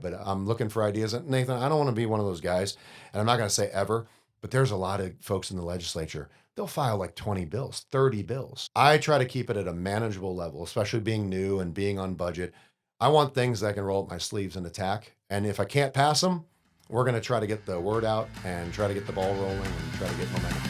But I'm looking for ideas. And Nathan, I don't want to be one of those guys, and I'm not going to say ever, but there's a lot of folks in the legislature. They'll file like 20 bills, 30 bills. I try to keep it at a manageable level, especially being new and being on budget. I want things that I can roll up my sleeves and attack. And if I can't pass them, we're going to try to get the word out and try to get the ball rolling and try to get momentum.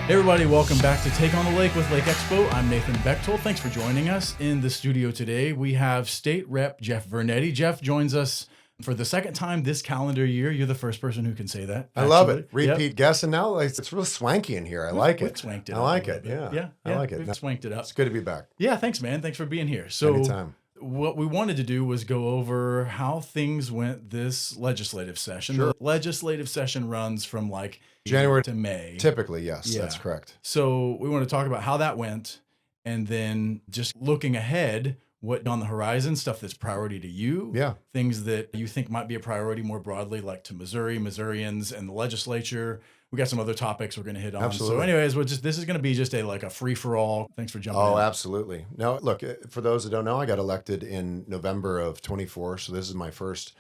Hey everybody, welcome back to Take on the Lake with Lake Expo. I'm Nathan Bechtold. Thanks for joining us. In the studio today, we have State Rep Jeff Vernetti. Jeff joins us for the second time this calendar year. You're the first person who can say that. I love it. Repeat guest, and now it's real swanky in here. I like it. Swanked it I up like a it. little bit. Yeah. I like it. We've swanked it up. It's good to be back. Yeah, thanks, man. Thanks for being here. So Anytime. What we wanted to do was go over how things went this legislative session. Sure. The legislative session runs from like January to May. Typically, yes, Yeah. that's correct. So we want to talk about how that went, and then just looking ahead, what on the horizon, stuff that's priority to you. Yeah. Things that you think might be a priority more broadly, like to Missouri, Missourians, and the legislature. We got some other topics we're going to hit on. Absolutely. So anyways, this is going to be just a free-for-all. Thanks for jumping in. Oh, absolutely. No, look, for those that don't know, I got elected in November of 24, so this is my first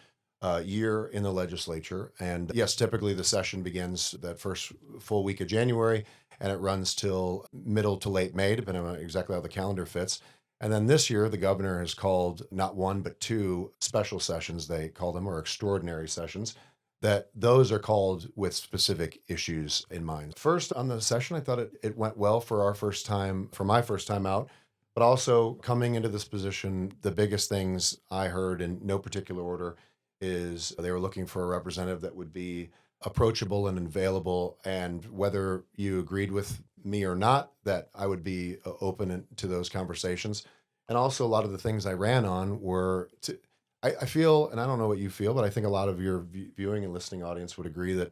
year in the legislature. And yes, typically the session begins that first full week of January, and it runs till middle to late May, depending on exactly how the calendar fits. And then this year, the governor has called not one, but two special sessions, they call them, or extraordinary sessions, that those are called with specific issues in mind. First, on the session, I thought it went well for my first time out, but also coming into this position, the biggest things I heard in no particular order is they were looking for a representative that would be approachable and available, and whether you agreed with me or not, that I would be open to those conversations. And also a lot of the things I ran on were I feel, and I don't know what you feel, but I think a lot of your viewing and listening audience would agree that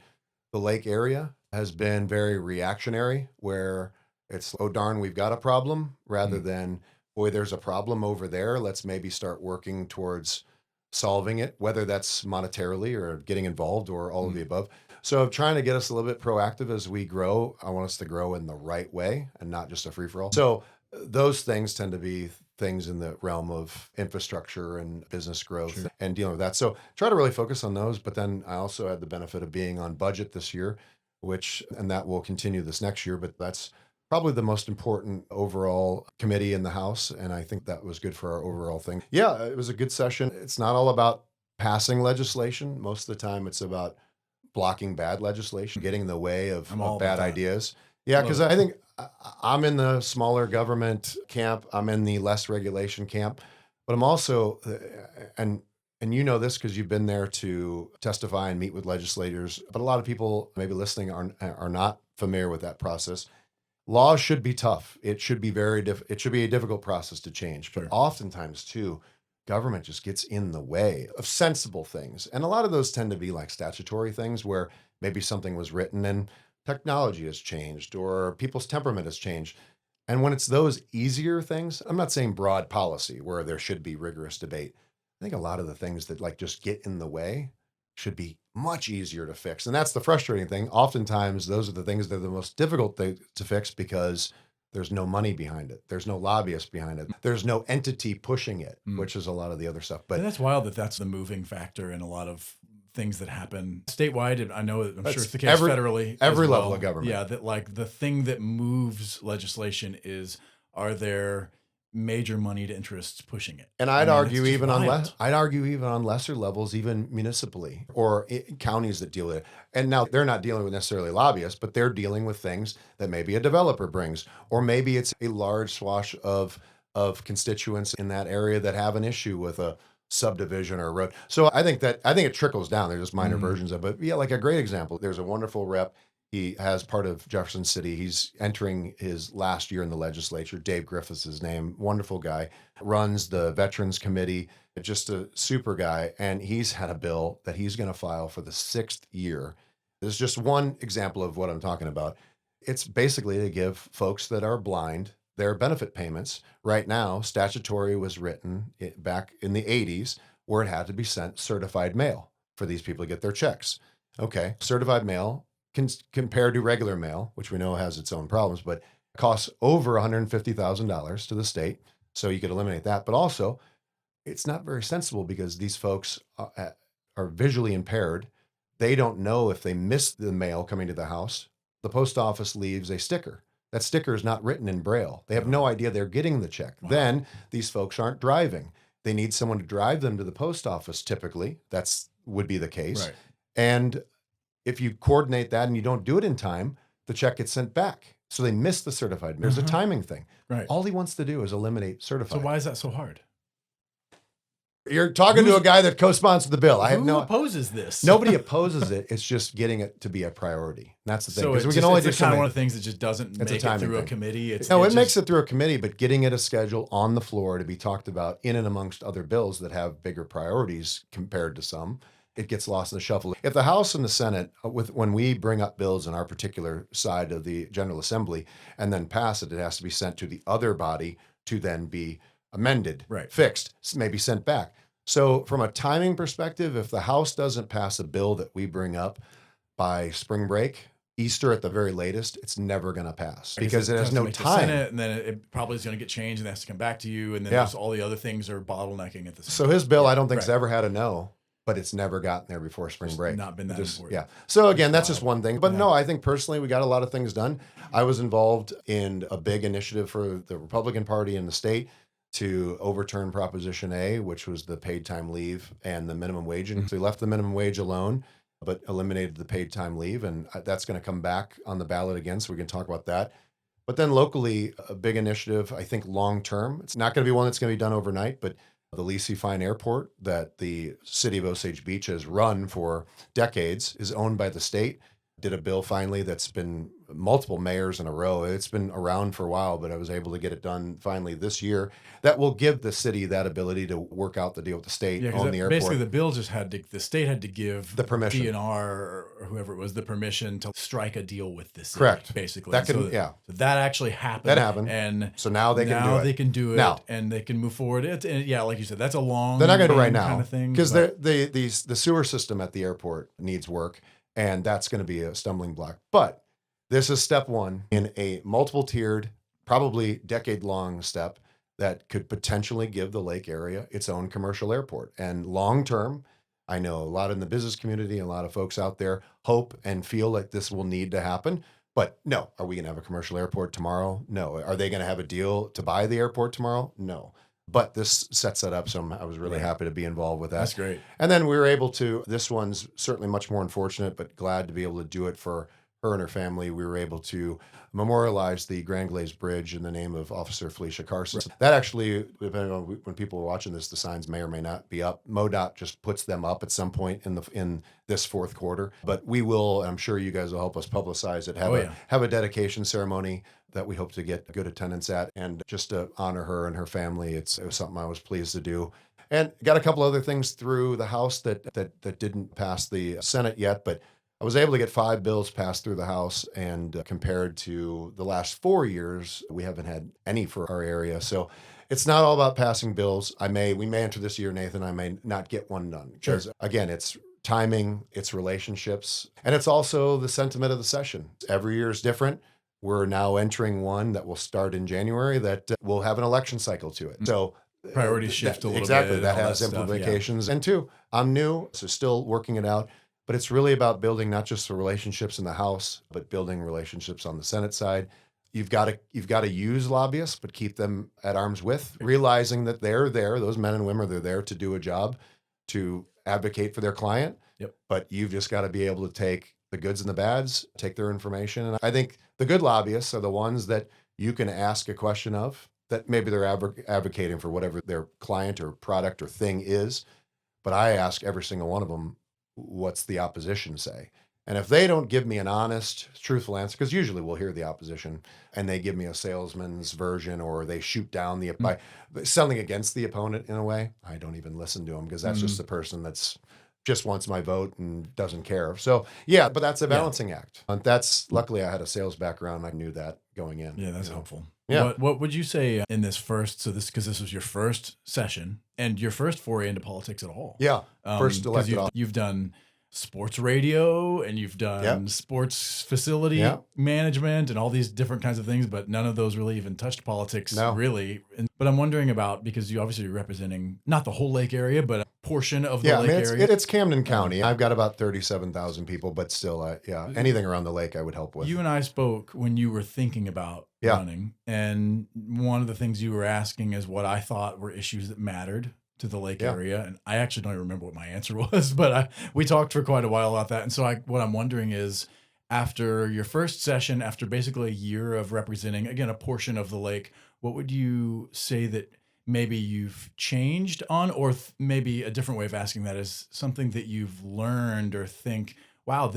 the lake area has been very reactionary, where it's, oh darn, we've got a problem, rather than, boy, there's a problem over there. Let's maybe start working towards solving it, whether that's monetarily or getting involved or all of the above. So trying to get us a little bit proactive as we grow. I want us to grow in the right way and not just a free-for-all. So those things tend to be things in the realm of infrastructure and business growth and dealing with that. So try to really focus on those. But then I also had the benefit of being on budget this year, and that will continue this next year, but that's probably the most important overall committee in the House. And I think that was good for our overall thing. Yeah, it was a good session. It's not all about passing legislation. Most of the time it's about blocking bad legislation, getting in the way of bad ideas. Yeah, because I think I'm in the smaller government camp. I'm in the less regulation camp, but I'm also, and you know this because you've been there to testify and meet with legislators, but a lot of people maybe listening are not familiar with that process. Laws should be tough. It should be it should be a difficult process to change, but oftentimes too, government just gets in the way of sensible things. And a lot of those tend to be like statutory things where maybe something was written and technology has changed or people's temperament has changed. And when it's those easier things, I'm not saying broad policy where there should be rigorous debate. I think a lot of the things that like just get in the way should be much easier to fix. And that's the frustrating thing. Oftentimes, those are the things that are the most difficult to fix because there's no money behind it. There's no lobbyist behind it. There's no entity pushing it, which is a lot of the other stuff. But and that's wild that's the moving factor in a lot of things that happen statewide. I know, I'm sure it's the case federally. Every level of government. Yeah, that like the thing that moves legislation is, are there major moneyed interests pushing it? And I'd argue even on lesser levels, even municipally or counties that deal with it. And now they're not dealing with necessarily lobbyists, but they're dealing with things that maybe a developer brings, or maybe it's a large swath of constituents in that area that have an issue with a subdivision or a road. So I think it trickles down. There's just minor versions of it. But yeah, like a great example, there's a wonderful rep. He has part of Jefferson City. He's entering his last year in the legislature. Dave Griffith's his name. Wonderful guy. Runs the Veterans Committee. Just a super guy. And he's had a bill that he's going to file for the 6th year. This is just one example of what I'm talking about. It's basically to give folks that are blind their benefit payments. Right now, statutory was written back in the 80s where it had to be sent certified mail for these people to get their checks. Okay, certified mail compared to regular mail, which we know has its own problems, but Costs over $150,000 to the state. So you could eliminate that. But also, it's not very sensible because these folks are visually impaired. They don't know if they missed the mail coming to the house. The post office leaves a sticker. That sticker is not written in Braille. They have no idea they're getting the check. Wow. Then these folks aren't driving. They need someone to drive them to the post office, typically. Would be the case. Right. And if you coordinate that and you don't do it in time, the check gets sent back. So they miss the certified. There's a timing thing. Right. All he wants to do is eliminate certified. So why is that so hard? You're talking to a guy that co-sponsored the bill. Who opposes this? Nobody opposes it. It's just getting it to be a priority. And that's the thing. So Because we can only do it's kind of one of the things that just doesn't make it through a committee. It makes it through a committee, but getting it a schedule on the floor to be talked about in and amongst other bills that have bigger priorities compared to some, it gets lost in the shuffle. If the House and the Senate, when we bring up bills in our particular side of the General Assembly and then pass it, it has to be sent to the other body to then be amended, fixed, maybe sent back. So from a timing perspective, if the House doesn't pass a bill that we bring up by spring break, Easter at the very latest, it's never going to pass because it has no time. Senate, and then it probably is going to get changed and it has to come back to you. And then there's all the other things are bottlenecking at the same time. So his bill, I don't think has ever had a no, but it's never gotten there before spring break. Not been that important. Yeah. So again, that's just one thing. But no, I think personally we got a lot of things done. I was involved in a big initiative for the Republican Party in the state to overturn Proposition A, which was the paid time leave and the minimum wage. And so we left the minimum wage alone, but eliminated the paid time leave. And that's going to come back on the ballot again. So we can talk about that. But then locally, a big initiative, I think long term, it's not going to be one that's going to be done overnight, but the Lacey Fine Airport that the city of Osage Beach has run for decades is owned by the state. Did a bill finally that's been multiple mayors in a row. It's been around for a while, but I was able to get it done finally this year. That will give the city that ability to work out the deal with the state on the airport. Basically, the bill just the state had to give the permission, DNR or whoever it was, the permission to strike a deal with the city. Correct. Basically, so that actually happened. That happened, and so now they can do it now, and they can move forward. Like you said, that's a long. They're not going to do it right now kind of thing because the sewer system at the airport needs work. And that's going to be a stumbling block. But this is step one in a multiple tiered, probably decade-long step that could potentially give the lake area its own commercial airport. And long-term, I know a lot in the business community, a lot of folks out there hope and feel like this will need to happen. But no, are we going to have a commercial airport tomorrow? No. Are they going to have a deal to buy the airport tomorrow? No. But this sets that up, so I was really happy to be involved with that. That's great. And then we were able to, this one's certainly much more unfortunate, but glad to be able to do it for her and her family. We were able to memorialize the Grand Glazed Bridge in the name of Officer Felicia Carson. Right. That actually, depending on when people are watching this, the signs may or may not be up. MoDOT just puts them up at some point in this fourth quarter. But we will, and I'm sure you guys will help us publicize it, have a dedication ceremony that we hope to get good attendance at, and just to honor her and her family. It was something I was pleased to do. And got a couple other things through the House that didn't pass the Senate yet, but I was able to get 5 bills passed through the House, and compared to the last 4 years, we haven't had any for our area. So it's not all about passing bills. We may enter this year, Nathan, I may not get one done. Because again, it's timing, it's relationships, and it's also the sentiment of the session. Every year is different. We're now entering one that will start in January that will have an election cycle to it. So priorities shift a little bit. Exactly. That has implications. And 2, I'm new, so still working it out. But it's really about building not just the relationships in the House, but building relationships on the Senate side. You've got to use lobbyists, but keep them at arm's width, realizing that they're there. Those men and women, they're there to do a job, to advocate for their client. Yep. But you've just got to be able to take the goods and the bads, take their information. And I think the good lobbyists are the ones that you can ask a question of, that maybe they're advocating for whatever their client or product or thing is. But I ask every single one of them, what's the opposition say? And if they don't give me an honest, truthful answer, because usually we'll hear the opposition and they give me a salesman's version, or they shoot down by selling against the opponent in a way, I don't even listen to them, because that's just the person that's just wants my vote and doesn't care. So yeah, but that's a balancing act. And that's, luckily I had a sales background. I knew that going in. Yeah, that's helpful. Yeah. What would you say in this first, because this was your first session and your first foray into politics at all? Yeah. First elected office. You've done sports radio and you've done sports facility management and all these different kinds of things, but none of those really even touched politics really. But I'm wondering about, because you obviously are representing not the whole lake area, but a portion of the lake area. It's Camden County. I've got about 37,000 people, but still, anything around the lake I would help with. You and I spoke when you were thinking about running, and one of the things you were asking is what I thought were issues that mattered to the lake area. And I actually don't even remember what my answer was, but we talked for quite a while about that. And so what I'm wondering is, after your first session, after basically a year of representing, again, a portion of the lake, what would you say that maybe you've changed on, or maybe a different way of asking that is something that you've learned or think, wow,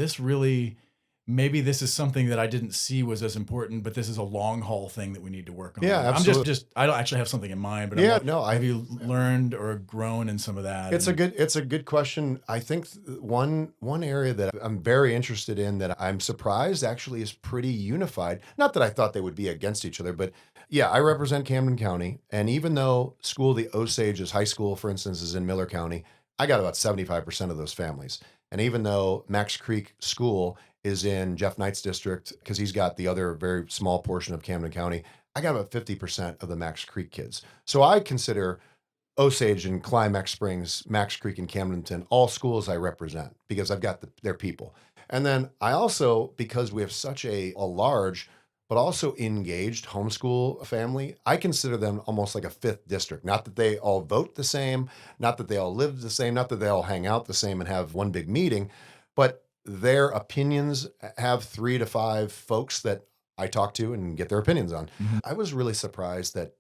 maybe this is something that I didn't see was as important, but this is a long haul thing that we need to work on. Yeah, absolutely. I don't actually have something in mind, but have you learned or grown in some of that? It's a good question. I think one area that I'm very interested in that I'm surprised actually is pretty unified. Not that I thought they would be against each other, but yeah, I represent Camden County. And even though the Osage's high school, for instance, is in Miller County, I got about 75% of those families. And even though Max Creek School is in Jeff Knight's district, because he's got the other very small portion of Camden County, I got about 50% of the Max Creek kids. So I consider Osage and Climax Springs, Max Creek and Camdenton, all schools I represent because I've got their people. And then I also, because we have such a large but also engaged homeschool family, I consider them almost like a fifth district. Not that they all vote the same, not that they all live the same, not that they all hang out the same and have one big meeting, but their opinions have 3 to 5 folks that I talk to and get their opinions on. Mm-hmm. I was really surprised that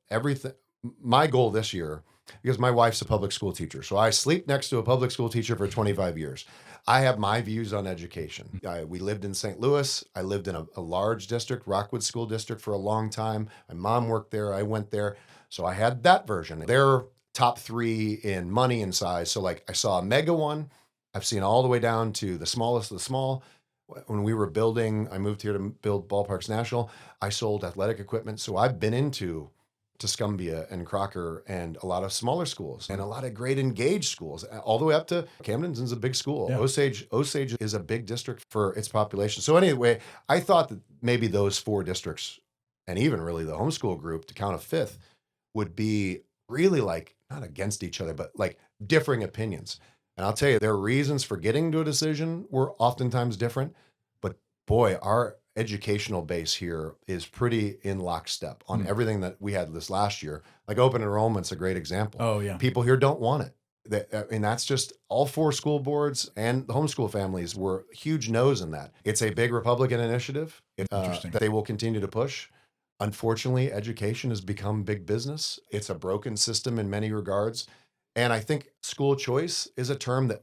my goal this year, because my wife's a public school teacher, so I sleep next to a public school teacher for 25 years. I have my views on education. We lived in St. Louis. I lived in a large district, Rockwood School District, for a long time. My mom worked there. I went there. So I had that version. They're top 3 in money and size. So like I saw a mega one. I've seen all the way down to the smallest of the small. When we were building, I moved here to build Ballparks National. I sold athletic equipment. So I've been into Tuscumbia and Crocker and a lot of smaller schools and a lot of great engaged schools, all the way up to Camdenton's a big school. Yeah. Osage is a big district for its population. So anyway, I thought that maybe those 4 districts, and even really the homeschool group to count a fifth, would be really like not against each other, but like differing opinions. And I'll tell you, their reasons for getting to a decision were oftentimes different. But boy, our educational base here is pretty in lockstep on everything that we had this last year. Like open enrollment's a great example. Oh yeah. People here don't want it. And that's just all 4 school boards and the homeschool families were huge no's in that. It's a big Republican initiative that they will continue to push. Unfortunately, education has become big business. It's a broken system in many regards. And I think school choice is a term that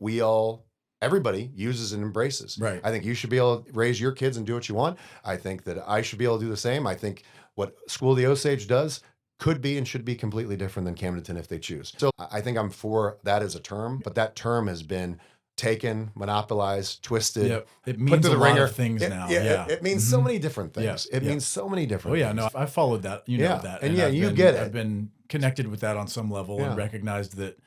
everybody uses and embraces. Right. I think you should be able to raise your kids and do what you want. I think that I should be able to do the same. I think what School of the Osage does could be and should be completely different than Camdenton if they choose. So I think I'm for that as a term, but that term has been taken, monopolized, twisted. Yep. It means a lot of things now. It means so many different things. It means so many different things. No, I followed that. You know that. And you get it. I've been connected with that on some level and recognized that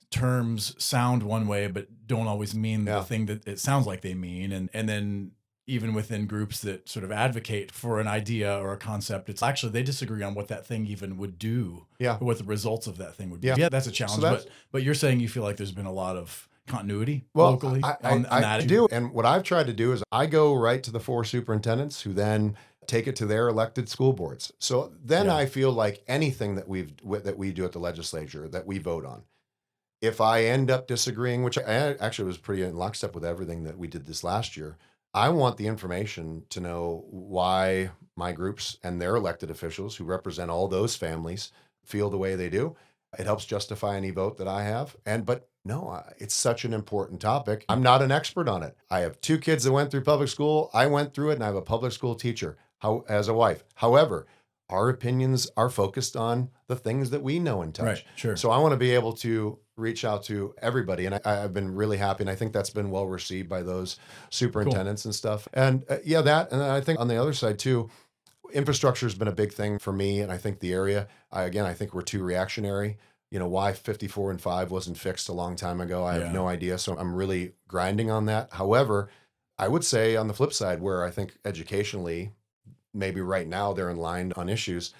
terms sound one way, but don't always mean the thing that it sounds like they mean. And then even within groups that sort of advocate for an idea or a concept, it's actually, they disagree on what that thing even would do, or what the results of that thing would be. Yeah, that's a challenge. So but you're saying you feel like there's been a lot of continuity locally on that. I do. And what I've tried to do is I go right to the 4 superintendents who then take it to their elected school boards. So then I feel like anything that we do at the legislature that we vote on, if I end up disagreeing, which I actually was pretty in lockstep with everything that we did this last year, I want the information to know why my groups and their elected officials who represent all those families feel the way they do. It helps justify any vote that I have. But no, it's such an important topic. I'm not an expert on it. I have 2 kids that went through public school. I went through it, and I have a public school teacher as a wife. However, our opinions are focused on the things that we know and touch. Right, sure. So I want to be able to reach out to everybody. And I've been really happy. And I think that's been well received by those superintendents and stuff. And that. And I think on the other side too, infrastructure has been a big thing for me. And I think the area, I think we're too reactionary. why 54 and 5 wasn't fixed a long time ago. I Yeah. have no idea. So I'm really grinding on that. However, I would say on the flip side, where I think educationally, maybe right now they're in line on issues,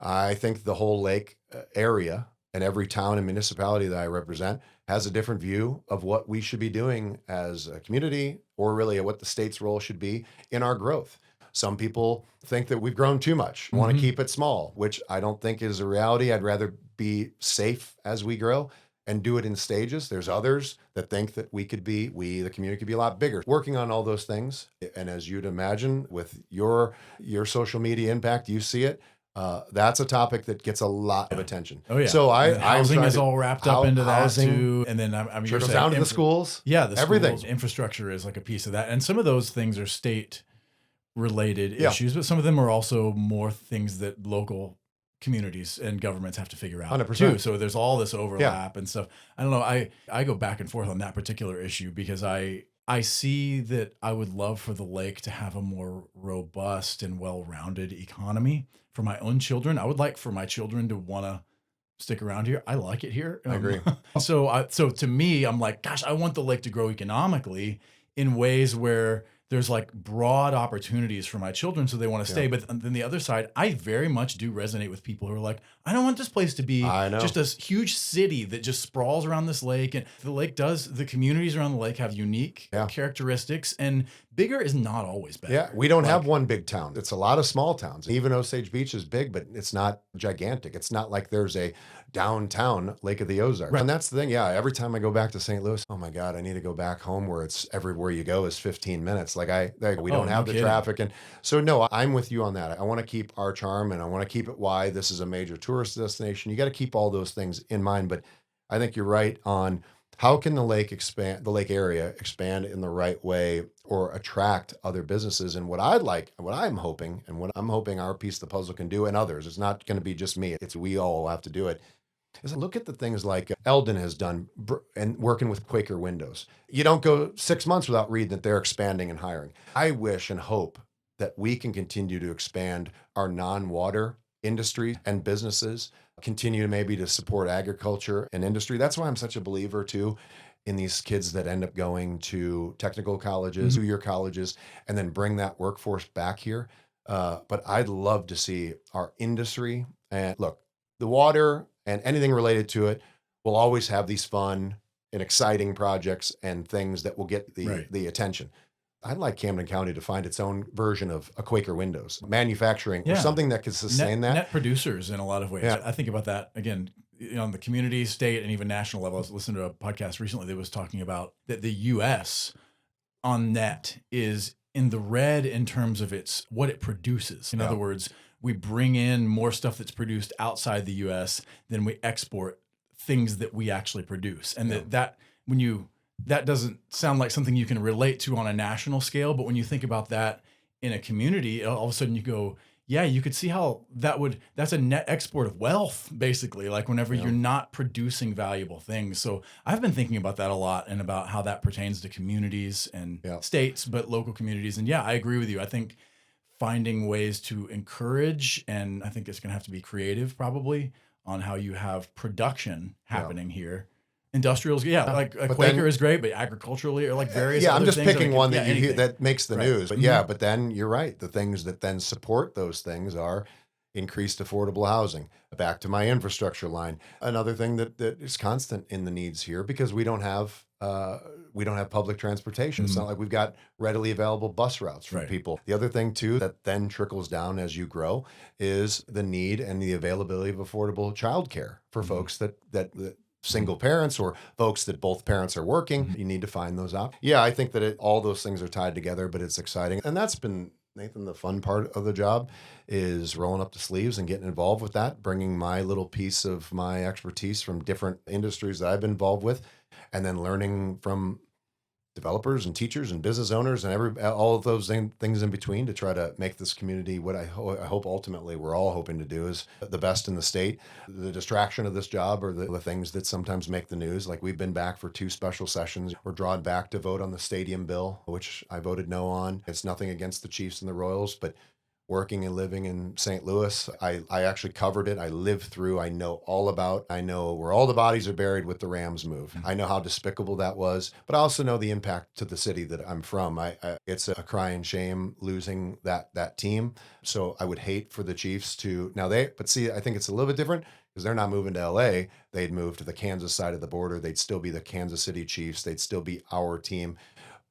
I think the whole lake area and every town and municipality that I represent has a different view of what we should be doing as a community, or really what the state's role should be in our growth. Some people think that we've grown too much, want to keep it small, which I don't think is a reality. I'd rather be safe as we grow and do it in stages. There's others that think that the community could be a lot bigger. Working on all those things. And as you'd imagine, with your social media impact, you see it. That's a topic that gets a lot of attention. Oh yeah. So housing is all wrapped up into that housing too. And then I'm trickles down to the schools. Yeah, the everything. Schools, infrastructure is like a piece of that, and some of those things are state related issues, but some of them are also more things that local communities and governments have to figure out 100%. too. So there's all this overlap and stuff. I don't know. I go back and forth on that particular issue because I see that I would love for the lake to have a more robust and well-rounded economy for my own children. I would like for my children to want to stick around here. I like it here. I agree. So to me, I'm like, gosh, I want the lake to grow economically in ways where there's like broad opportunities for my children, so they want to stay. But then the other side, I very much do resonate with people who are like, I don't want this place to be just a huge city that just sprawls around this lake. And the communities around the lake have unique characteristics, and bigger is not always better. Yeah, we don't have one big town. It's a lot of small towns. Even Osage Beach is big, but it's not gigantic. It's not like there's a downtown Lake of the Ozarks. Right. And that's the thing. Yeah, every time I go back to St. Louis, oh my God, I need to go back home where it's everywhere you go is 15 minutes. We don't have the traffic. And so, no, I'm with you on that. I want to keep our charm, and I want to keep it why this is a major tourist destination. You got to keep all those things in mind. But I think you're right on how can the lake area expand in the right way or attract other businesses. And what I'm hoping our piece of the puzzle can do, and others, it's not going to be just me. We all have to do it. Is look at the things like Eldon has done and working with Quaker Windows. You don't go 6 months without reading that they're expanding and hiring. I wish and hope that we can continue to expand our non-water industry and businesses, continue maybe to support agriculture and industry. That's why I'm such a believer too in these kids that end up going to technical colleges, 2-year colleges, and then bring that workforce back here. But I'd love to see our industry, and look, the water and anything related to it will always have these fun and exciting projects and things that will get the attention. I'd like Camden County to find its own version of a Quaker Windows manufacturing or something that could sustain that. Net producers in a lot of ways. Yeah. I think about that again, on the community, state, and even national level. I was listening to a podcast recently that was talking about that the U.S. on net is in the red in terms of what it produces. In other words, we bring in more stuff that's produced outside the U.S. than we export things that we actually produce. And that doesn't sound like something you can relate to on a national scale, but when you think about that in a community, all of a sudden you go, yeah, you could see how that's a net export of wealth, basically, like whenever you're not producing valuable things. So I've been thinking about that a lot, and about how that pertains to communities and states, but local communities. And yeah, I agree with you. I think finding ways to encourage, and I think it's going to have to be creative probably, on how you have production happening here. Industrials, like Quaker is great, but agriculturally or like various other I'm just things picking one that you hear that makes the news. But but then you're right. The things that then support those things are increased affordable housing. Back to my infrastructure line. Another thing that is constant in the needs here, because we don't have public transportation. It's not like we've got readily available bus routes for people. The other thing too that then trickles down as you grow is the need and the availability of affordable childcare for folks that single parents or folks that both parents are working. You need to find those out. Yeah, I think that all those things are tied together, but it's exciting. And that's been, Nathan, the fun part of the job is rolling up the sleeves and getting involved with that, bringing my little piece of my expertise from different industries that I've been involved with, and then learning from developers and teachers and business owners and all of those things in between to try to make this community what I hope ultimately we're all hoping to do is the best in the state. The distraction of this job are the things that sometimes make the news. Like we've been back for 2 special sessions. We're drawn back to vote on the stadium bill, which I voted no on. It's nothing against the Chiefs and the Royals, but working and living in St. Louis. I actually covered it. I lived through, I know where all the bodies are buried with the Rams move. I know how despicable that was, but I also know the impact to the city that I'm from. It's a crying shame losing that team. So I would hate for the Chiefs to, but see, I think it's a little bit different because they're not moving to LA. They'd move to the Kansas side of the border. They'd still be the Kansas City Chiefs. They'd still be our team.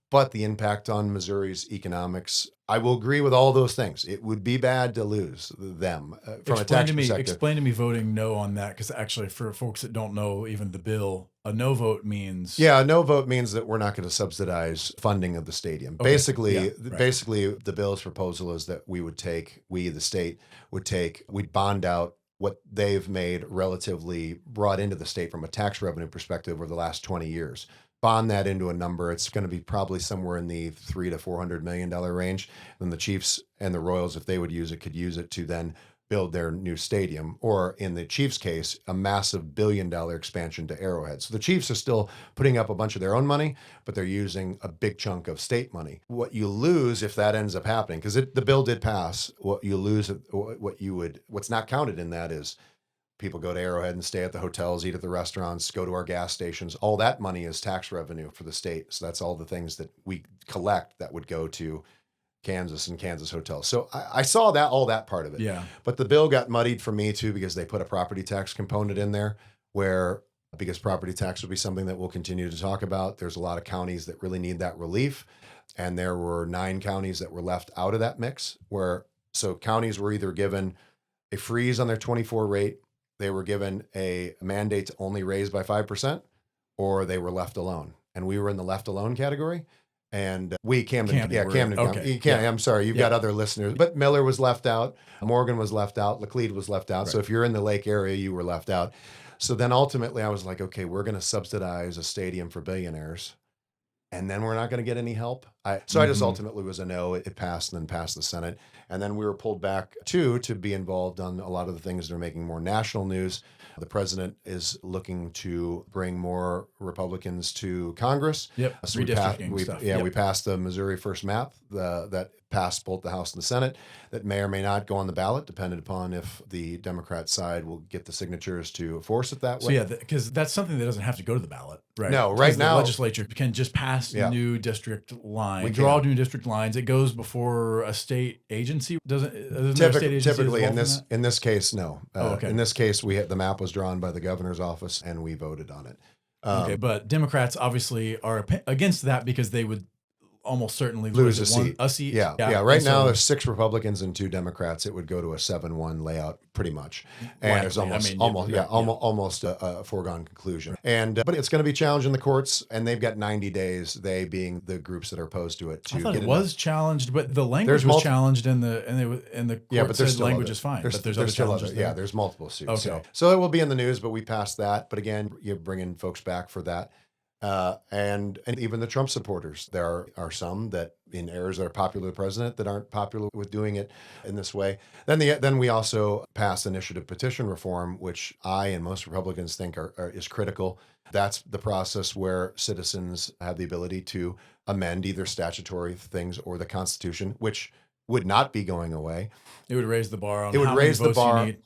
But the impact on Missouri's economics, I will agree with all those things. It would be bad to lose them from a tax perspective. Explain to me voting no on that, because actually for folks that don't know even the bill, a no vote means... Yeah, a no vote means that we're not going to subsidize funding of the stadium. Okay. Basically, Right. basically the bill's proposal is that the state we'd bond out what they've made relatively brought into the state from a tax revenue perspective over the last 20 years. Bond that into a number. It's going to be probably somewhere in the $300 to $400 million range. Then the Chiefs and the Royals, if they would use it, could use it to then build their new stadium, or in the Chiefs' case, a massive $1 billion expansion to Arrowhead. So the Chiefs are still putting up a bunch of their own money, but they're using a big chunk of state money. What you lose if that ends up happening, because the bill did pass, what you lose, what's not counted in that is people go to Arrowhead and stay at the hotels, eat at the restaurants, go to our gas stations. All that money is tax revenue for the state. So that's all the things that we collect that would go to Kansas and Kansas hotels. So I saw all that part of it. Yeah. But the bill got muddied for me too, because they put a property tax component in there because property tax will be something that we'll continue to talk about. There's a lot of counties that really need that relief. And there were 9 counties that were left out of that mix so counties were either given a freeze on their 24 rate, they were given a mandate to only raise by 5%, or they were left alone. And we were in the left alone category. And Camden County. Okay. I'm sorry, you've got other listeners, but Miller was left out, Morgan was left out, Laclede was left out. Right. So if you're in the Lake area, you were left out. So then ultimately I was like, okay, we're going to subsidize a stadium for billionaires, and then we're not going to get any help. I just ultimately was a no. It passed and then passed the Senate. And then we were pulled back to be involved on a lot of the things that are making more national news. The president is looking to bring more Republicans to Congress. Yep. So Redistricting stuff. We passed the Missouri First map that passed both the House and the Senate, that may or may not go on the ballot, depending upon if the Democrat side will get the signatures to force it that way. So yeah, because that's something that doesn't have to go to the ballot, right? No, right now the legislature can just pass new district lines, draw new district lines. It goes before a state agency. Typically in this case, no. Okay. In this case, the map was drawn by the governor's office and we voted on it. Okay, but Democrats obviously are against that because they would almost certainly lose a seat. Yeah. Right now, there's 6 Republicans and 2 Democrats. It would go to a 7-1 layout, pretty much. And there's almost a foregone conclusion. But it's going to be challenged in the courts, and they've got 90 days. They being the groups that are opposed to it. I thought it was challenged, but the language was challenged, and the court said language is fine. But there's other challenges. Yeah, there's multiple suits. Okay. So it will be in the news, but we passed that. But again, you're bringing folks back for that. And even the Trump supporters, there are some that in areas that are popular with the president that aren't popular with doing it in this way. Then we also passed initiative petition reform, which I and most Republicans think is critical. That's the process where citizens have the ability to amend either statutory things or the Constitution, which would not be going away. It would raise the bar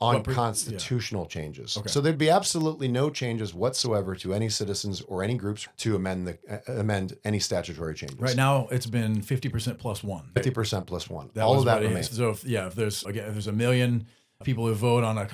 on constitutional changes. Okay. So there'd be absolutely no changes whatsoever to any citizens or any groups to amend any statutory changes. Right now, it's been 50% plus 1. 50% plus 1. All of that remains. So if there's a million people who vote on a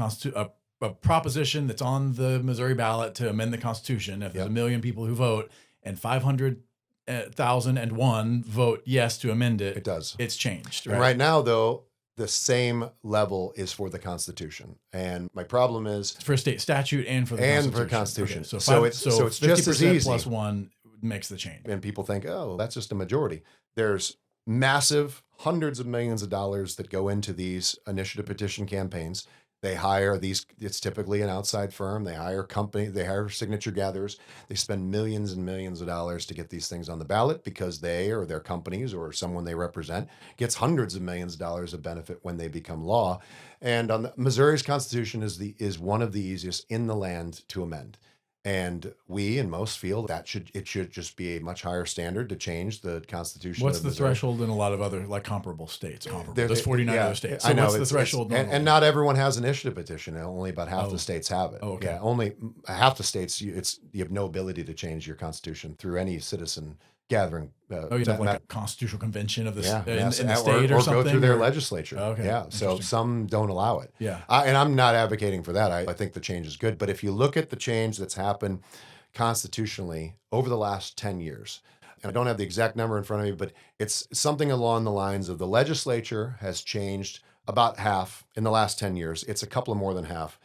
proposition that's on the Missouri ballot to amend the Constitution, if there's a million people who vote and 500,001 vote yes to amend it, it does. It's changed. Right? And right now, though, the same level is for the Constitution, and my problem is for a state statute and for the Constitution. Okay. So it's just as easy. Plus 1 makes the change. And people think, oh, that's just a majority. There's massive hundreds of millions of dollars that go into these initiative petition campaigns. They hire it's typically an outside firm. They hire they hire signature gatherers. They spend millions and millions of dollars to get these things on the ballot because they or their companies or someone they represent gets hundreds of millions of dollars of benefit when they become law. And Missouri's Constitution is one of the easiest in the land to amend. And we and most feel that it should just be a much higher standard to change the Constitution. What's of the Missouri. threshold in a lot of other like comparable states? There's There- 49 yeah, other states. I So know, what's the it's- threshold? and normally? not everyone has an initiative petition. Only about half Oh. the states have it. Oh, okay. Yeah, only half the states. You have no ability to change your constitution through any citizen gathering. You have like a constitutional convention of the in the or state or something, go through their legislature. Okay, Yeah, so interesting. some don't allow it. Yeah. And I'm not advocating for that. I think the change is good. But if you look at the change that's happened constitutionally over the last 10 years, and I don't have the exact number in front of me, but it's something along the lines of the legislature has changed about half in the last 10 years. It's a couple of more than half.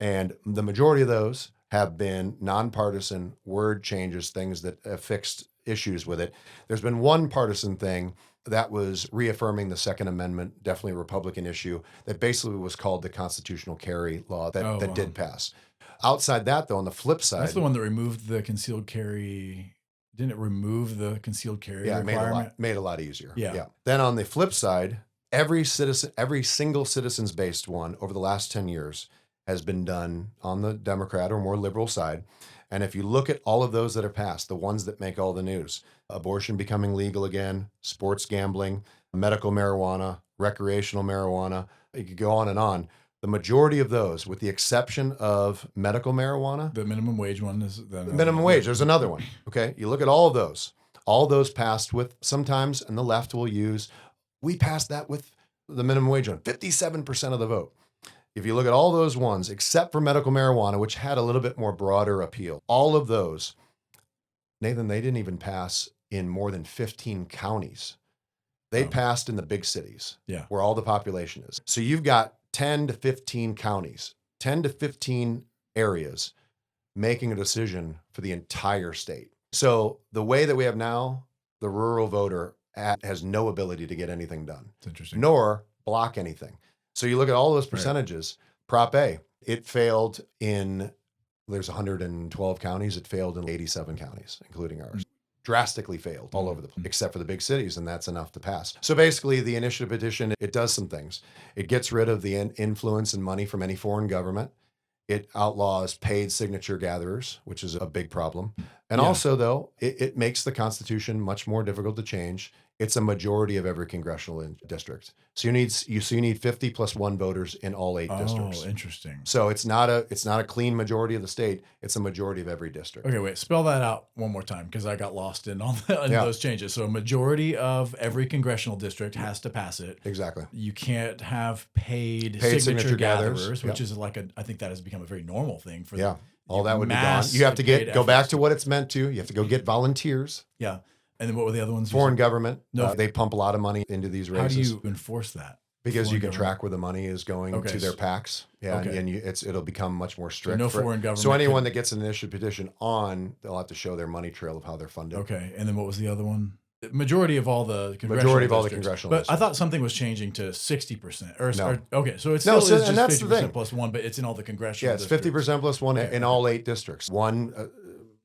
And the majority of those have been nonpartisan word changes, things that have fixed issues with it. There's been one partisan thing that was reaffirming the Second Amendment, definitely a Republican issue, that basically was called the constitutional carry law that did pass. Outside that, though, on the flip side, That's the one that removed the concealed carry. Didn't it remove the concealed carry requirement? made a lot easier. Yeah. Then on the flip side, every single citizens-based one over the last 10 years has been done on the Democrat or more liberal side. And if you look at all of those that are passed, the ones that make all the news, abortion becoming legal again, sports gambling, medical marijuana, recreational marijuana, you could go on and on. The majority of those, with the exception of medical marijuana, The minimum wage one is the minimum wage, there's another one. Okay. You look at all of those passed with sometimes, and the left will use, we passed that with the minimum wage one, 57% of the vote. If you look at all those ones, except for medical marijuana, which had a little bit more broader appeal, all of those, Nathan, they didn't even pass in more than 15 counties. They passed in the big cities, where all the population is. So you've got 10 to 15 counties, 10 to 15 areas making a decision for the entire state. So the way that we have now, the rural voter has no ability to get anything done, It's interesting. nor block anything. So you look at all those percentages, Prop A, it failed in, there's 112 counties, it failed in 87 counties, including ours. Drastically failed all over the place, except for the big cities, and that's enough to pass. So basically, the initiative petition, it does some things. It gets rid of the influence and money from any foreign government. It outlaws paid signature gatherers, which is a big problem. And also, though, it makes the Constitution much more difficult to change. It's a majority of every congressional district. So you need 50 plus one voters in all 8 districts. Oh, interesting. So it's not a clean majority of the state. It's a majority of every district. Okay, wait. Spell that out one more time because I got lost in those changes. So a majority of every congressional district has to pass it. Exactly. You can't have paid signature gatherers, which is like I think that has become a very normal thing for all that would be gone. You have to go back to what it's meant to. You have to go get volunteers. Yeah. And then what were the other ones? Foreign government. They pump a lot of money into these races. How do you enforce that? Because you can track where the money is going to their PACs. Yeah, Okay. and it'll become much more strict. So no foreign government. So anyone that gets an initiative petition they'll have to show their mony trail of how they're funded. Okay. And then what was the other one? Majority of all the congressional congressional But districts. I thought something was changing to 60%. No. Okay, so it's No, still is and just that's the 50% thing. plus one, but it's in all the congressional Yeah, it's districts. 50% plus one in all 8 districts.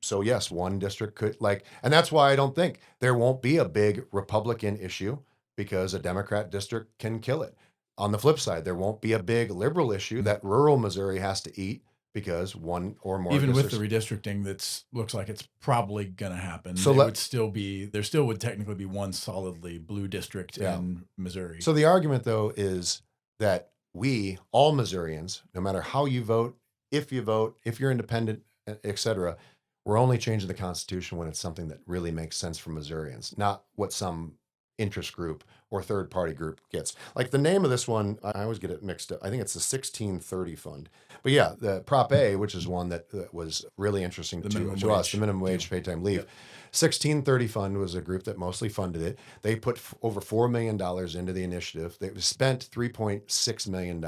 So yes, one district could and that's why I don't think there won't be a big Republican issue because a Democrat district can kill it. On the flip side, there won't be a big liberal issue that rural Missouri has to eat because one or more Even with districts. the redistricting, looks like it's probably going to happen. So There still would technically be one solidly blue district in Missouri. So the argument, though, is that we, all Missourians, no matter how you vote, if you're independent, et cetera, we're only changing the Constitution when it's something that really makes sense for Missourians, not what some interest group or third-party group gets. Like the name of this one, I always get it mixed up. I think it's the 1630 Fund. But yeah, the Prop A, which is one that was really interesting to us, the minimum wage paid time leave. 1630 Fund was a group that mostly funded it. They put over $4 million into the initiative. They spent $3.6 million.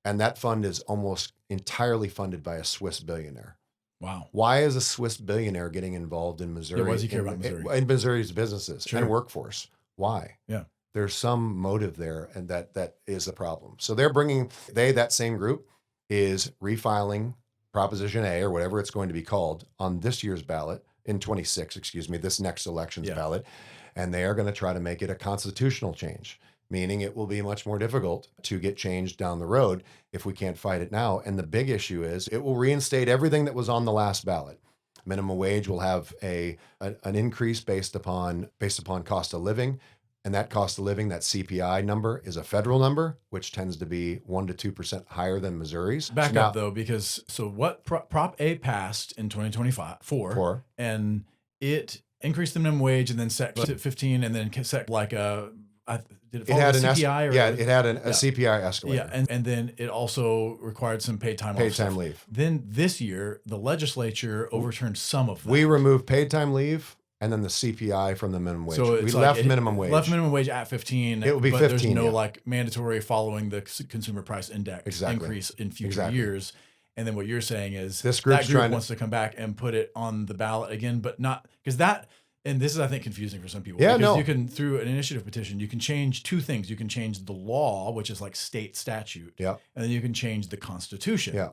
And that fund is almost entirely funded by a Swiss billionaire. Wow. Why is a Swiss billionaire getting involved in Missouri? Yeah, why does he care about Missouri? In Missouri's businesses and workforce. Why? Yeah. There's some motive there, and that is the problem. So that same group is refiling Proposition A or whatever it's going to be called on this year's ballot in 26, this next election's ballot. And they are going to try to make it a constitutional change, meaning it will be much more difficult to get changed down the road if we can't fight it now. And the big issue is it will reinstate everything that was on the last ballot. Minimum wage will have an increase based upon cost of living. And that cost of living, that CPI number, is a federal number, which tends to be 1% to 2% higher than Missouri's. Back up though, because what Prop A passed in 2024, and it increased the minimum wage and then set to 15, and then set like did it follow the CPI? It had a CPI escalator. Yeah, and then it also required some paid time leave. Then this year, the legislature overturned some of that. We removed paid time leave and then the CPI from the minimum wage. So we left minimum wage. Left minimum wage at 15. It will be but 15. There's no like mandatory following the consumer price index increase in future years. And then what you're saying is this group wants to come back and put it on the ballot again, but not because that. And this is, I think, confusing for some people. Yeah, because you can, through an initiative petition, you can change two things. You can change the law, which is like state statute. Yeah. And then you can change the Constitution. Yeah.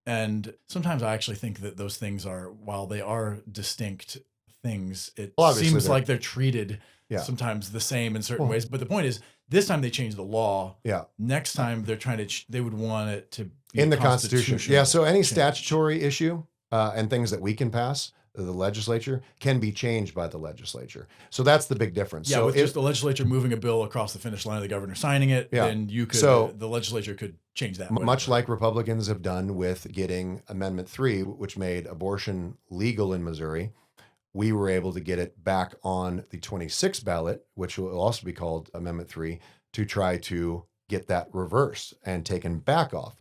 And sometimes I actually think that those things are, while they are distinct things, it seems like they're treated sometimes the same in certain ways. But the point is, this time they changed the law. Yeah. Next time they're trying to, they would want it to be in the Constitution. Yeah. So any change. statutory issue and things that we can pass, the legislature, can be changed by the legislature. So that's the big difference. Yeah, so with just the legislature moving a bill across the finish line of the governor signing it, then you could, the legislature could change that. Much like Republicans have done with getting Amendment 3, which made abortion legal in Missouri, we were able to get it back on the 26th ballot, which will also be called Amendment 3, to try to get that reversed and taken back off.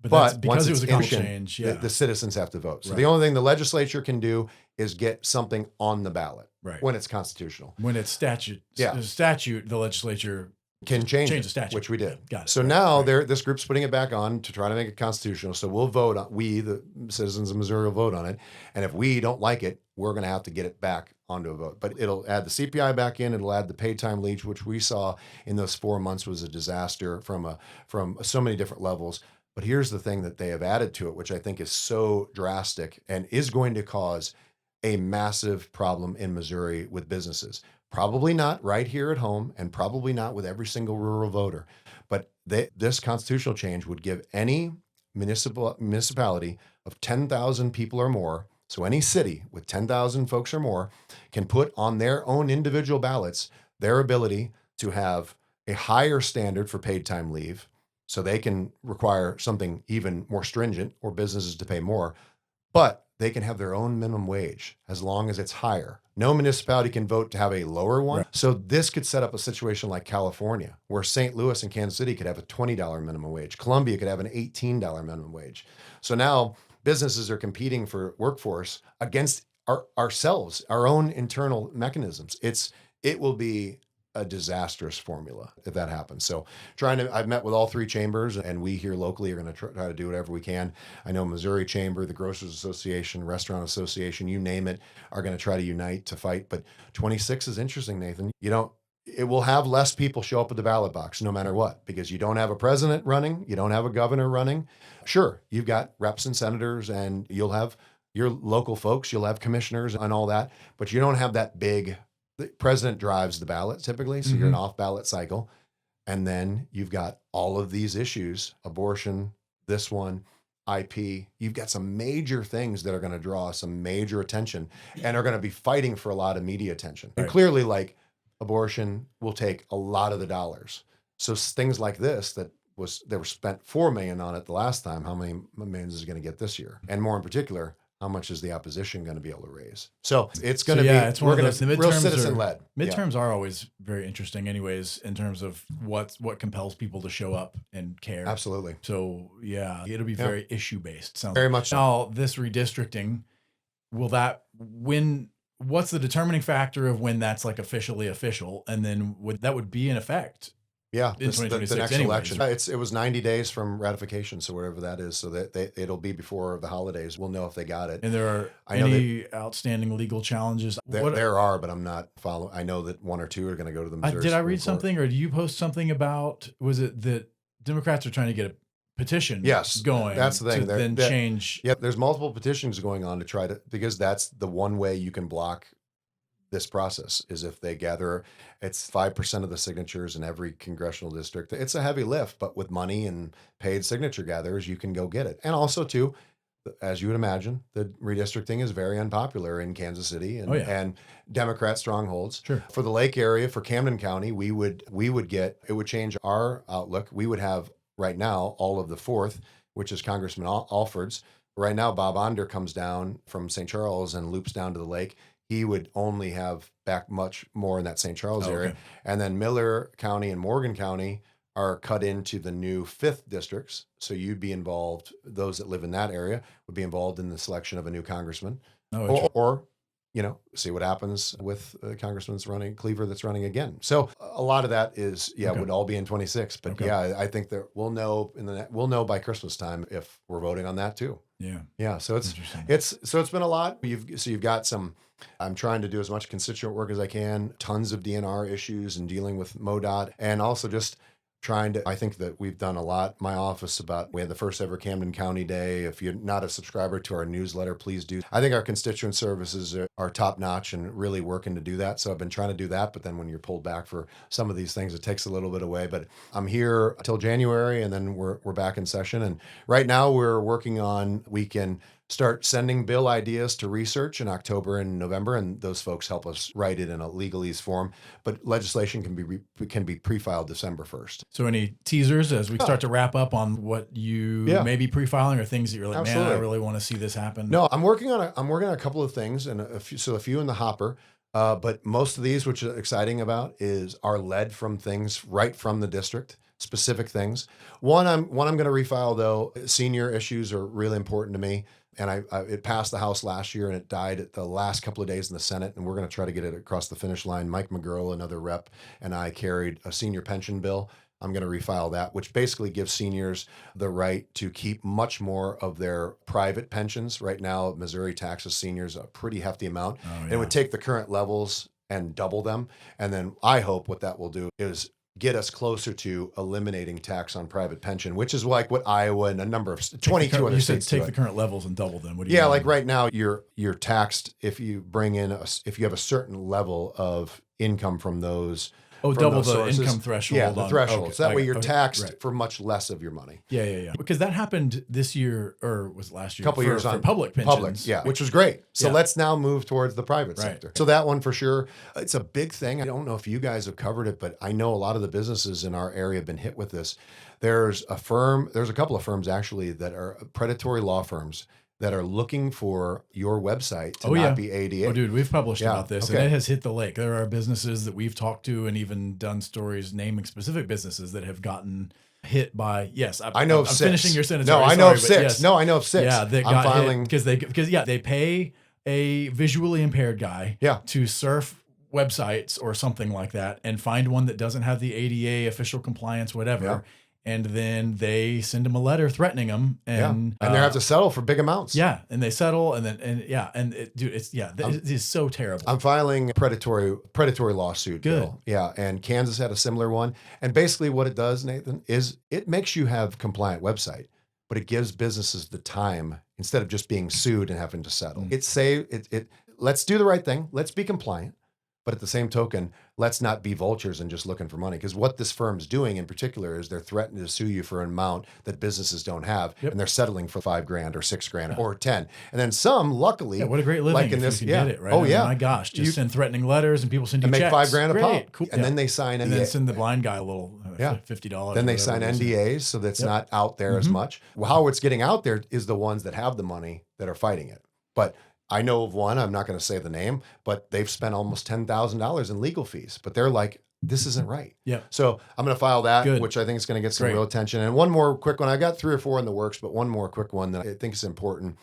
But because it was a council change, the citizens have to vote. So the only thing the legislature can do is get something on the ballot when it's constitutional. When it's statute, the legislature can change the statute, which we did. Got it. So now this group's putting it back on to try to make it constitutional. So we'll vote on, the citizens of Missouri will vote on it. And if we don't like it, we're going to have to get it back onto a vote. But it'll add the CPI back in. It'll add the paid time leave, which we saw in those 4 months was a disaster from so many different levels. But here's the thing that they have added to it, which I think is so drastic and is going to cause a massive problem in Missouri with businesses. Probably not right here at home and probably not with every single rural voter. But this constitutional change would give any municipality of 10,000 people or more, so any city with 10,000 folks or more, can put on their own individual ballots their ability to have a higher standard for paid time leave. So they can require something even more stringent or businesses to pay more, but they can have their own minimum wage as long as it's higher. No municipality can vote to have a lower one. Right. So this could set up a situation like California, where St. Louis and Kansas City could have a $20 minimum wage. Columbia could have an $18 minimum wage. So now businesses are competing for workforce against ourselves, our own internal mechanisms. It will be a disastrous formula if that happens. So I've met with all three chambers, and we here locally are going to try to do whatever we can. I know Missouri Chamber, the Grocers Association, Restaurant Association, you name it, are going to try to unite to fight. But 26 is interesting, Nathan. It will have less people show up at the ballot box no matter what, because you don't have a president running, you don't have a governor running. Sure, you've got reps and senators, and you'll have your local folks, you'll have commissioners and all that, but you don't have that big. The president drives the ballot typically, so you're an off-ballot cycle. And then you've got all of these issues, abortion, this one, IP. You've got some major things that are going to draw some major attention and are going to be fighting for a lot of media attention. Right. And clearly, like, abortion will take a lot of the dollars. So things like this they were spent $4 million on it the last time, how many millions is it going to get this year? And more in particular, how much is the opposition going to be able to raise? So it's going to be, we're going to real citizen-led. Midterms are always very interesting anyways, in terms of what compels people to show up and care. Absolutely. So it'll be very issue-based. Very much so. Now, this redistricting, what's the determining factor of when that's like officially official? And then that would be in effect. Yeah, in 2026 the next anyways. election. It was 90 days from ratification, so whatever that is. So that it'll be before the holidays. We'll know if they got it. And there are any outstanding legal challenges? There are, but I'm not following. I know that one or two are going to go to the Missouri Did I read Supreme Court. something, or do you post something about? Was it that Democrats are trying to get a petition? Going. That's the thing. To change. Yeah, there's multiple petitions going on to try to, because that's the one way you can block this process is if they gather, it's 5% of the signatures in every congressional district. It's a heavy lift, but with money and paid signature gatherers, you can go get it. And also too, as you would imagine, the redistricting is very unpopular in Kansas City and, Oh, yeah. and Democrat strongholds. Sure. For the Lake area, for Camden County, we would get, it would change our outlook. We would have right now all of the 4th, which is Congressman Alford's. Right now, Bob Onder comes down from St. Charles and loops down to the lake. He would only have back much more in that St. Charles area. Okay. And then Miller County and Morgan County are cut into the new 5th districts. So you'd be involved, those that live in that area would be involved in the selection of a new congressman. Oh, Or see what happens with Congressman Cleaver that's running again. So a lot of that is, Okay. would all be in 26. But Okay. yeah, I think that we'll know by Christmas time if we're voting on that too. Yeah. Yeah. So Interesting. it's been a lot. You've got some. I'm trying to do as much constituent work as I can. Tons of DNR issues and dealing with MoDOT, and also just trying to. I think that we've done a lot. My office we had the first ever Camden County Day. If you're not a subscriber to our newsletter, please do. I think our constituent services are top notch and really working to do that. So I've been trying to do that. But then when you're pulled back for some of these things, it takes a little bit away. But I'm here till January, and then we're back in session. And right now we're working on, we can start sending bill ideas to research in October and November, and those folks help us write it in a legalese form. But legislation can be pre-filed December 1st. So any teasers as we start to wrap up on what you may be pre-filing or things that you're like, Absolutely. man, I really want to see this happen? No, I'm working on a couple of things, and a few in the hopper. But most of these, which is exciting about, are led from things right from the district. Specific things. One I'm going to refile though. Senior issues are really important to me, and it passed the House last year and it died at the last couple of days in the Senate, and we're going to try to get it across the finish line. Mike McGurl, another rep, and I carried a senior pension bill. I'm going to refile that, which basically gives seniors the right to keep much more of their private pensions. Right now, Missouri taxes seniors a pretty hefty amount. Oh, And it would take the current levels and double them. And then I hope what that will do is get us closer to eliminating tax on private pension, which is like what Iowa and a number of 22 other You said states take do. the current levels and double them. What do you Yeah, mean? like right now you're taxed if you bring in if you have a certain level of income from those. Oh, from double those the sources. income threshold. Yeah, the threshold. Okay, So that way you're okay, taxed right. for much less of your money. Yeah. Because that happened this year, or was it last year? Couple years for on public pensions. Public, yeah, which was great. So Yeah. let's now move towards the private Right. sector. So that one for sure, it's a big thing. I don't know if you guys have covered it, but I know a lot of the businesses in our area have been hit with this. There's a couple of firms actually that are predatory law firms that are looking for your website to not be ADA. Oh, dude, we've published Yeah, about this, okay. and it has hit the lake. There are businesses that we've talked to and even done stories naming specific businesses that have gotten hit by. Yes, I know I'm of six. finishing your sentence. No, sorry, I know of but six. yes. No, I know of six. Yeah, they I'm got filing because they pay a visually impaired guy Yeah. to surf websites or something like that and find one that doesn't have the ADA official compliance, whatever. Yeah. And then they send him a letter threatening him, and and they have to settle for big amounts. yeah, and they settle, and it is so terrible. I'm filing a predatory lawsuit. Good. Bill. Yeah, and Kansas had a similar one. And basically, what it does, Nathan, is it makes you have compliant website, but it gives businesses the time instead of just being sued and having to settle. Let's do the right thing. Let's be compliant. But at the same token, let's not be vultures and just looking for money. Because what this firm's doing in particular is they're threatening to sue you for an amount that businesses don't have. Yep. And they're settling for $5,000 or $6,000 or 10. And then some, luckily, Yeah, what a great living like in if this, you can get it, right? Oh, I mean, yeah. my gosh, just You- send threatening letters and people send you and make checks. $5,000 a Great, pop. cool. And Yeah. then they sign and then NDA. send the blind guy a little Yeah. $50. Then they or sign whatever it is. NDAs so that's Yep. not out there as Mhm. much. Well, how it's getting out there is the ones that have the money that are fighting it. But I know of one, I'm not going to say the name, but they've spent almost $10,000 in legal fees. But they're like, this isn't right. Yeah. So I'm going to file that, Good. which I think is going to get some Great. real attention. And one more quick one. I got 3 or 4 in the works, but one more quick one that I think is important.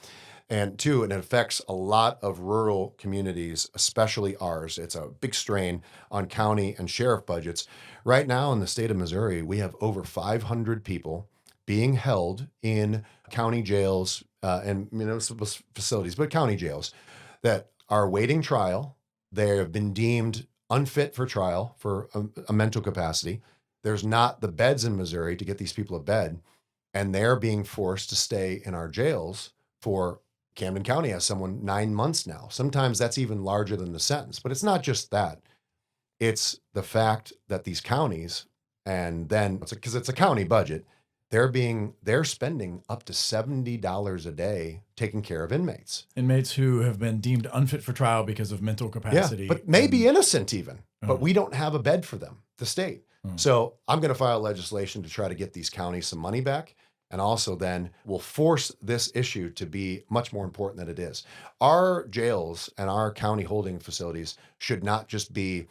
And 2, it affects a lot of rural communities, especially ours. It's a big strain on county and sheriff budgets. Right now in the state of Missouri, we have over 500 people being held in county jails and municipal facilities, but county jails that are awaiting trial. They have been deemed unfit for trial for a mental capacity. There's not the beds in Missouri to get these people a bed, and they're being forced to stay in our jails for Camden County has someone 9 months now. Sometimes that's even larger than the sentence. But it's not just that. It's the fact that these counties, and then because it's a county budget, they're spending up to $70 a day taking care of inmates. Inmates who have been deemed unfit for trial because of mental capacity. Yeah, but maybe innocent even. But we don't have a bed for them, the state. So I'm going to file legislation to try to get these counties some money back. And also then we'll force this issue to be much more important than it is. Our jails and our county holding facilities should not just be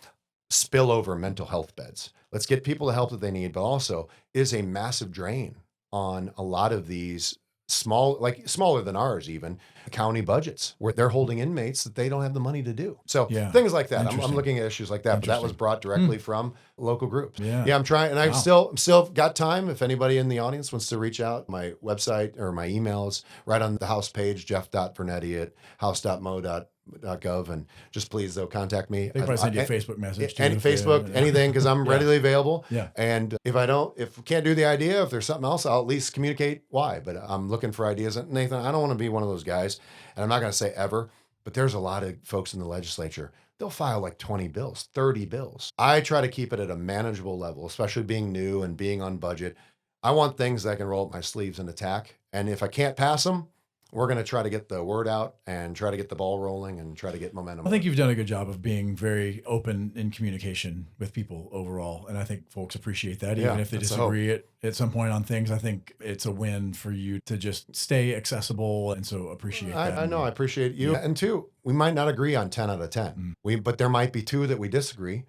spillover mental health beds. Let's get people the help that they need, but also is a massive drain on a lot of these smaller than ours even, county budgets where they're holding inmates that they don't have the money to do. So things like that. I'm looking at issues like that, but that was brought directly from local groups. Yeah, I'm trying, and I've still got time. If anybody in the audience wants to reach out, my website or my email is right on the House page, jeff.vernetti@house.mo.gov, and just please though contact me. They probably send you a Facebook message too. Facebook, anything, because I'm readily available. Yeah. And if we can't do the idea, if there's something else, I'll at least communicate why. But I'm looking for ideas. And Nathan, I don't want to be one of those guys, and I'm not going to say ever, but there's a lot of folks in the legislature. They'll file like 20 bills, 30 bills. I try to keep it at a manageable level, especially being new and being on budget. I want things that I can roll up my sleeves and attack. And if I can't pass them, we're going to try to get the word out and try to get the ball rolling and try to get momentum. I think you've done a good job of being very open in communication with people overall. And I think folks appreciate that. Even if they disagree at some point on things, I think it's a win for you to just stay accessible. And so appreciate that. I know. I appreciate you. And two, we might not agree on 10 out of 10. But there might be 2 that we disagree.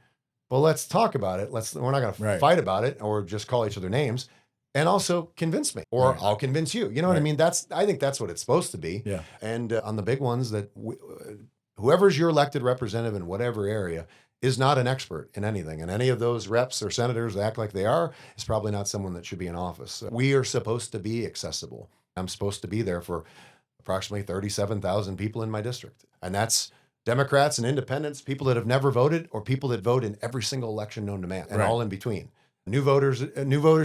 Well, let's talk about it. We're not going to fight about it or just call each other names. And also convince me, or I'll convince you. You know what I mean? I think that's what it's supposed to be. Yeah. And on the big ones, that whoever's your elected representative in whatever area is not an expert in anything. And any of those reps or senators that act like they are is probably not someone that should be in office. We are supposed to be accessible. I'm supposed to be there for approximately 37,000 people in my district. And that's Democrats and independents, people that have never voted, or people that vote in every single election known to man, and all in between. New voters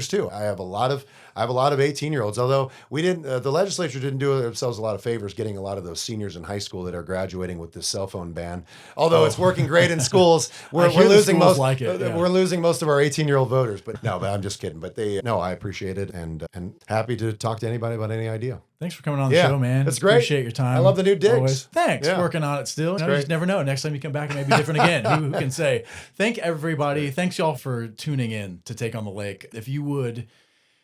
too. I have a lot of 18-year-olds. Although the legislature didn't do themselves a lot of favors getting a lot of those seniors in high school that are graduating with this cell phone ban. Although it's working great in schools, we're losing most. We're losing most of our 18-year-old voters. But I'm just kidding. But I appreciate it and happy to talk to anybody about any idea. Thanks for coming on the show, man. That's great. Appreciate your time. I love the new digs. Always. Thanks. Working on it still. You just never know. Next time you come back, it may be different again. Who can say? Thank everybody. Thanks y'all for tuning in to Take on the Lake. If you would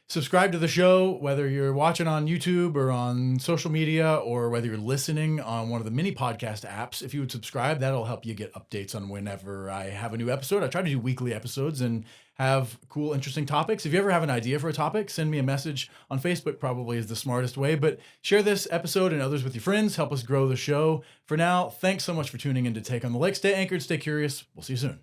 subscribe to the show, whether you're watching on YouTube or on social media, or whether you're listening on one of the mini podcast apps, if you would subscribe, that'll help you get updates on whenever I have a new episode. I try to do weekly episodes and have cool, interesting topics. If you ever have an idea for a topic, send me a message on Facebook, probably is the smartest way. But share this episode and others with your friends. Help us grow the show. For now, thanks so much for tuning in to Take on the Lake. Stay anchored, stay curious. We'll see you soon.